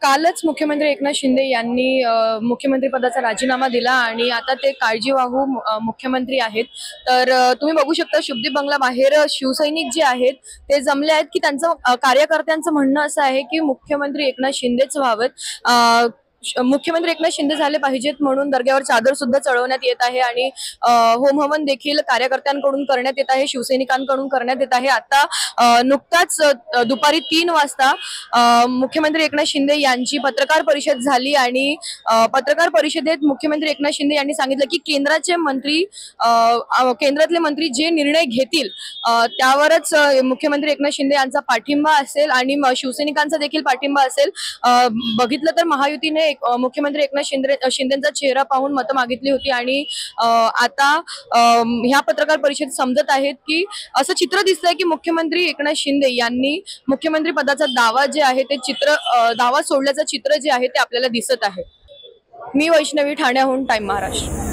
कालच मुख्यमंत्री एकनाथ शिंदे यांनी मुख्यमंत्री पदाचा राजीनामा दिला आणि आता ते काळजीवाहू मुख्यमंत्री आहेत। तर तुम्ही बघू शकता शुभदीप बंगला बाहेर शिवसैनिक जे आहेत ते जमले आहेत की त्यांचं कार्यकर्त्यांचं म्हणणं असं आहे की मुख्यमंत्री एकनाथ शिंदेच व्हावेत। मुख्यमंत्री एकनाथ शिंदे झाले पाहिजेत म्हणून दर्ग्यावर चादर सुद्धा चढवण्यात येत आहे आणि होम हवन देखील कार्यकर्त्यांकडून करण्यात येत आहे, शिवसैनिकांकडून करण्यात येत आहे। आता नुकताच दुपारी 3 वाजता मुख्यमंत्री एकनाथ शिंदे यांची पत्रकार परिषद झाली आणि पत्रकार परिषदेत मुख्यमंत्री एकनाथ शिंदे यांनी सांगितलं की केंद्रातले मंत्री जे निर्णय घेतील त्यावरच मुख्यमंत्री एकनाथ शिंदे यांचा पाठिंबा असेल आणि शिवसैनिकांचा देखील पाठिंबा असेल। बघितलं तर महायुतीने मुख्यमंत्री एकनाथ शिंदेचा चेहरा पाहून मतं मागितली होती आणि आता ह्या पत्रकार परिषदेत समजत आहेत की असं चित्र दिसतंय की मुख्यमंत्री एकनाथ शिंदे यांनी मुख्यमंत्री पदाचा दावा जे आहे ते दावा सोडल्याचं चित्र जे आहे ते आपल्याला दिसत आहे। मी वैष्णवी, ठाण्याहून, टाइम महाराष्ट्र।